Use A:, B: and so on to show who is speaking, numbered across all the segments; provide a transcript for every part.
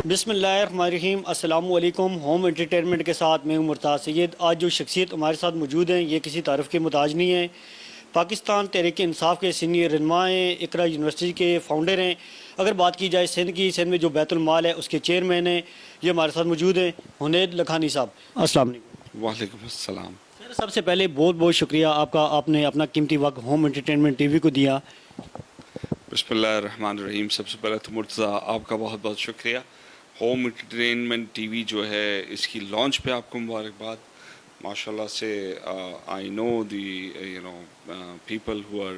A: بسم اللہ الرحمن الرحیم، السلام علیکم۔ ہوم انٹرٹینمنٹ کے ساتھ میں ہوں مرتاض سید۔ آج جو شخصیت ہمارے ساتھ موجود ہیں یہ کسی تعارف کے محتاج نہیں ہیں۔ پاکستان تحریک انصاف کے سینئر رہنما ہیں، اقرا یونیورسٹی کے فاؤنڈر ہیں۔ اگر بات کی جائے سندھ کی، سندھ میں جو بیت المال ہے اس کے چیئرمین ہیں، یہ ہمارے ساتھ موجود ہیں حنید لکھانی صاحب۔ السلام علیکم۔
B: وعلیکم السلام۔
A: سر سب سے پہلے بہت بہت شکریہ آپ کا، آپ نے اپنا قیمتی وقت ہوم انٹرٹینمنٹ ٹی وی کو دیا۔
B: بسم اللہ الرحمن الرحیم۔ سب سے پہلے تو مرتضیٰ آپ کا بہت بہت شکریہ۔ ہوم انٹرٹینمنٹ ٹی وی جو ہے اس کی لانچ پہ آپ کو مبارکباد۔ ماشاء اللہ سے I know the people who are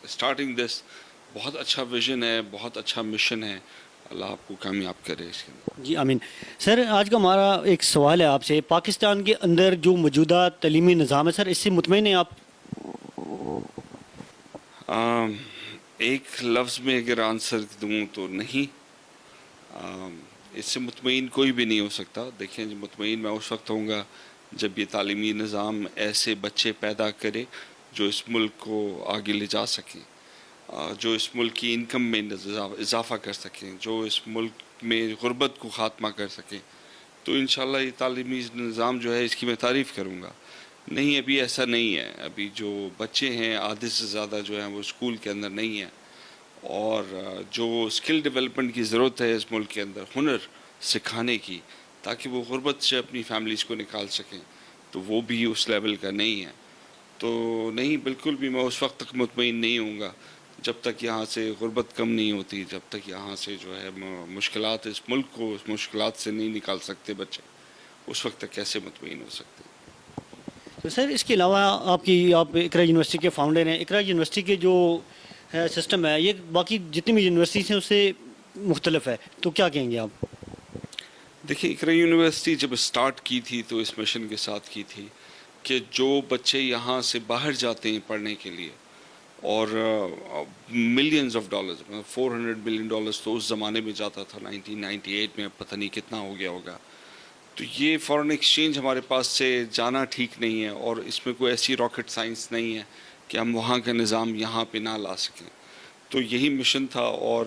B: starting this. بہت اچھا ویژن ہے، بہت اچھا مشن ہے، اللہ آپ کو کامیاب کرے اس کے اندر۔
A: جی آمین۔ سر آج کا ہمارا ایک سوال ہے آپ سے، پاکستان کے اندر جو موجودہ تعلیمی نظام ہے سر، اس سے مطمئن ہیں آپ؟
B: ایک لفظ میں اگر آنسر دوں تو نہیں۔ اس سے مطمئن کوئی بھی نہیں ہو سکتا۔ دیکھیں مطمئن میں اس وقت ہوں گا جب یہ تعلیمی نظام ایسے بچے پیدا کرے جو اس ملک کو آگے لے جا سکیں، جو اس ملک کی انکم میں اضافہ کر سکیں، جو اس ملک میں غربت کو خاتمہ کر سکیں، تو انشاءاللہ یہ تعلیمی نظام جو ہے اس کی میں تعریف کروں گا۔ نہیں، ابھی ایسا نہیں ہے۔ ابھی جو بچے ہیں آدھے سے زیادہ جو ہیں وہ اسکول کے اندر نہیں ہیں، اور جو اسکل ڈیولپمنٹ کی ضرورت ہے اس ملک کے اندر، ہنر سکھانے کی تاکہ وہ غربت سے اپنی فیملیز کو نکال سکیں، تو وہ بھی اس لیول کا نہیں ہے۔ تو نہیں، بالکل بھی میں اس وقت تک مطمئن نہیں ہوں گا جب تک یہاں سے غربت کم نہیں ہوتی، جب تک یہاں سے جو ہے مشکلات اس ملک کو اس مشکلات سے نہیں نکال سکتے بچے، اس وقت تک کیسے مطمئن ہو سکتے۔
A: تو سر اس کے علاوہ آپ اقرا یونیورسٹی کے فاؤنڈر ہیں۔ اقرا یونیورسٹی کے جو سسٹم ہے یہ باقی جتنی بھی یونیورسٹیز ہیں اس سے مختلف ہے، تو کیا کہیں گے آپ؟
B: دیکھیں، اقرا یونیورسٹی جب اسٹارٹ کی تھی تو اس مشن کے ساتھ کی تھی کہ جو بچے یہاں سے باہر جاتے ہیں پڑھنے کے لیے، اور millions of dollars, 400 billion dollars تو اس زمانے میں جاتا تھا 1998 میں، پتہ نہیں کتنا ہو گیا ہوگا، تو یہ فارن ایکسچینج ہمارے پاس سے جانا ٹھیک نہیں ہے، اور اس میں کوئی ایسی راکٹ سائنس نہیں ہے کہ ہم وہاں کا نظام یہاں پہ نہ لا سکیں۔ تو یہی مشن تھا، اور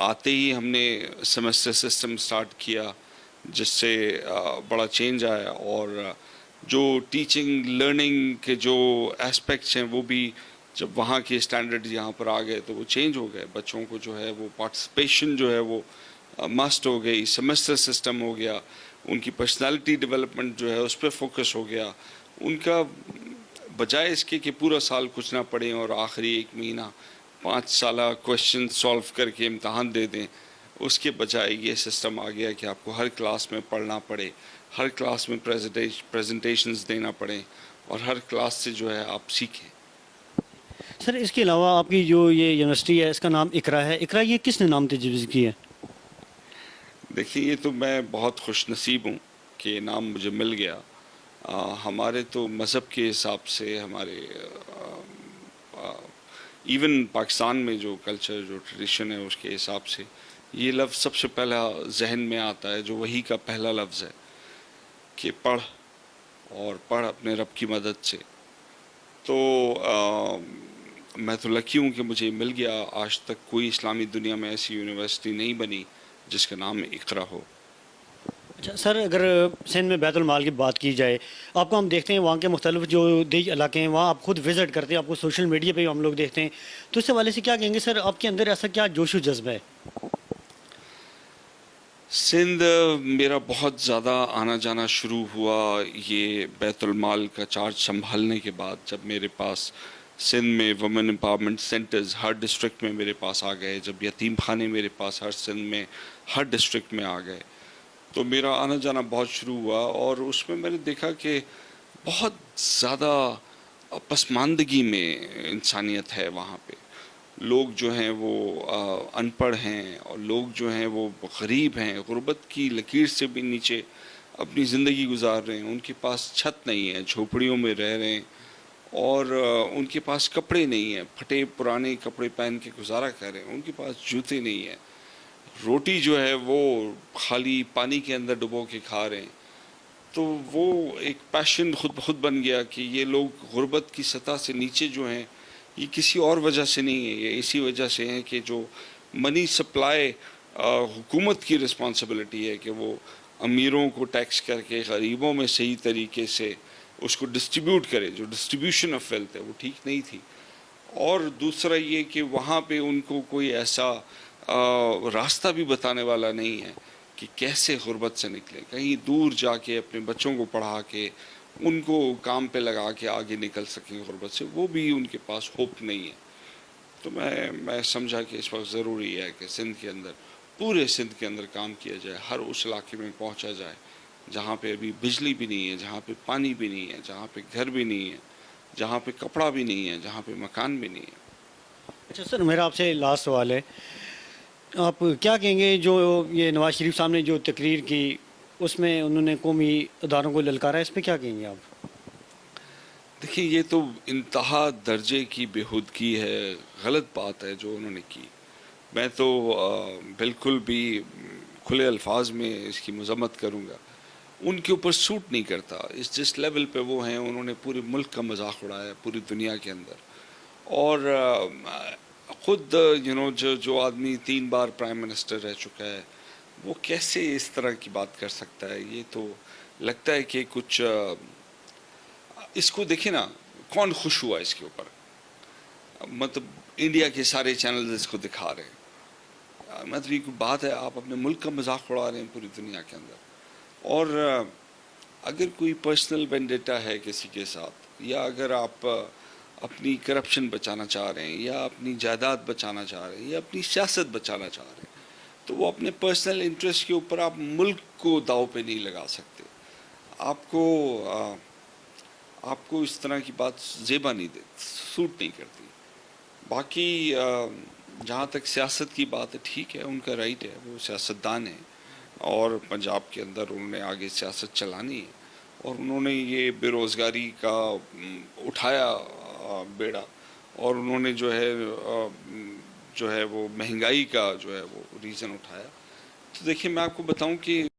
B: آتے ہی ہم نے سیمسٹر سسٹم سٹارٹ کیا جس سے بڑا چینج آیا، اور جو ٹیچنگ لرننگ کے جو اسپیکٹس ہیں وہ بھی جب وہاں کے اسٹینڈرڈ یہاں پر آ گئے تو وہ چینج ہو گئے۔ بچوں کو جو ہے وہ پارٹیسپیشن جو ہے وہ مسٹ ہو گئی، سیمسٹر سسٹم ہو گیا، ان کی پرسنالٹی ڈیولپمنٹ جو ہے اس پہ فوکس ہو گیا۔ ان کا بجائے اس کے کہ پورا سال کچھ نہ پڑھیں اور آخری ایک مہینہ 5 سالہ کویشچن سالو کر کے امتحان دے دیں، اس کے بجائے یہ سسٹم آ گیا کہ آپ کو ہر کلاس میں پڑھنا پڑے، ہر کلاس میں پریزنٹیشنز دینا پڑیں، اور ہر کلاس سے جو ہے آپ سیکھیں۔
A: سر اس کے علاوہ آپ کی جو یہ یونیورسٹی ہے اس کا نام اقرا ہے، اقرا یہ کس نے نام تجویز کی ہے؟
B: دیکھیے، یہ تو میں بہت خوش نصیب ہوں کہ یہ نام مجھے مل گیا۔ ہمارے تو مذہب کے حساب سے، ہمارے ایون پاکستان میں جو کلچر جو ٹریڈیشن ہے اس کے حساب سے یہ لفظ سب سے پہلا ذہن میں آتا ہے، جو وحی کا پہلا لفظ ہے کہ پڑھ، اور پڑھ اپنے رب کی مدد سے۔ تو میں تو لکی ہوں کہ مجھے مل گیا۔ آج تک کوئی اسلامی دنیا میں ایسی یونیورسٹی نہیں بنی جس کا نام اقرا ہو۔
A: اچھا سر، اگر سندھ میں بیت المال کی بات کی جائے، آپ کو ہم دیکھتے ہیں وہاں کے مختلف جو دیہی علاقے ہیں وہاں آپ خود وزٹ کرتے ہیں، آپ کو سوشل میڈیا پہ ہم لوگ دیکھتے ہیں، تو اس حوالے سے کیا کہیں گے سر، آپ کے اندر ایسا کیا جوش و جذبہ ہے؟
B: سندھ میرا بہت زیادہ آنا جانا شروع ہوا یہ بیت المال کا چارج سنبھالنے کے بعد، جب میرے پاس سندھ میں وومن امپاورمنٹ سینٹرز ہر ڈسٹرکٹ میں میرے پاس آ گئے، جب یتیم خانے میرے پاس ہر سندھ میں ہر ڈسٹرکٹ میں آ گئے، تو میرا آنا جانا بہت شروع ہوا، اور اس میں میں نے دیکھا کہ بہت زیادہ پسماندگی میں انسانیت ہے وہاں پہ۔ لوگ جو ہیں وہ ان پڑھ ہیں، اور لوگ جو ہیں وہ غریب ہیں، غربت کی لکیر سے بھی نیچے اپنی زندگی گزار رہے ہیں، ان کے پاس چھت نہیں ہے، جھوپڑیوں میں رہ رہے ہیں، اور ان کے پاس کپڑے نہیں ہیں، پھٹے پرانے کپڑے پہن کے گزارا کر رہے ہیں، ان کے پاس جوتے نہیں ہیں، روٹی جو ہے وہ خالی پانی کے اندر ڈبو کے کھا رہے ہیں۔ تو وہ ایک پیشن خود بخود بن گیا کہ یہ لوگ غربت کی سطح سے نیچے جو ہیں، یہ کسی اور وجہ سے نہیں ہے، یہ اسی وجہ سے ہیں کہ جو منی سپلائی حکومت کی رسپانسبلٹی ہے کہ وہ امیروں کو ٹیکس کر کے غریبوں میں صحیح طریقے سے اس کو ڈسٹریبیوٹ کرے. جو ڈسٹریبیوشن آف ویلتھ ہے وہ ٹھیک نہیں تھی. اور دوسرا یہ کہ وہاں پہ ان کو کوئی ایسا راستہ بھی بتانے والا نہیں ہے کہ کیسے غربت سے نکلیں, کہیں دور جا کے اپنے بچوں کو پڑھا کے ان کو کام پہ لگا کے آگے نکل سکیں غربت سے, وہ بھی ان کے پاس ہوپ نہیں ہے. تو میں سمجھا کہ اس وقت ضروری ہے کہ سندھ کے اندر, پورے سندھ کے اندر کام کیا جائے, ہر اس علاقے میں پہنچا جائے جہاں پہ ابھی بجلی بھی نہیں ہے, جہاں پہ پانی بھی نہیں ہے, جہاں پہ گھر بھی نہیں ہے, جہاں پہ کپڑا بھی نہیں ہے, جہاں پہ مکان بھی نہیں ہے.
A: اچھا سر, میرا آپ سے لاسٹ سوال ہے, آپ کیا کہیں گے جو یہ نواز شریف صاحب نے جو تقریر کی اس میں انہوں نے قومی اداروں کو للکارا ہے, اس پہ کیا کہیں گے آپ؟
B: دیکھیں یہ تو انتہا درجے کی بےہودگی ہے, غلط بات ہے جو انہوں نے کی. میں تو بالکل بھی کھلے الفاظ میں اس کی مذمت کروں گا. ان کے اوپر سوٹ نہیں کرتا. جس لیول پہ وہ ہیں, انہوں نے پورے ملک کا مذاق اڑایا پوری دنیا کے اندر. اور خود جو آدمی 3 بار پرائم منسٹر رہ چکا ہے, وہ کیسے اس طرح کی بات کر سکتا ہے؟ یہ تو لگتا ہے کہ کچھ اس کو دیکھیں نا, کون خوش ہوا اس کے اوپر؟ مطلب انڈیا کے سارے چینلز اس کو دکھا رہے ہیں. مطلب یہ کوئی بات ہے؟ آپ اپنے ملک کا مذاق اڑا رہے ہیں پوری دنیا کے اندر. اور اگر کوئی پرسنل وینڈیٹا ہے کسی کے ساتھ, یا اگر آپ اپنی کرپشن بچانا چاہ رہے ہیں, یا اپنی جائیداد بچانا چاہ رہے ہیں, یا اپنی سیاست بچانا چاہ رہے ہیں, تو وہ اپنے پرسنل انٹرسٹ کے اوپر آپ ملک کو داؤ پہ نہیں لگا سکتے. آپ کو اس طرح کی بات زیبا نہیں دیتی, سوٹ نہیں کرتی. باقی جہاں تک سیاست کی بات ہے, ٹھیک ہے, ان کا رائٹ ہے, وہ سیاستدان ہیں, اور پنجاب کے اندر انہوں نے آگے سیاست چلانی ہے, اور انہوں نے یہ بے روزگاری کا اٹھایا بیڑا, اور انہوں نے جو ہے وہ مہنگائی کا جو ہے وہ ریزن اٹھایا. تو دیکھیں, میں آپ کو بتاؤں کہ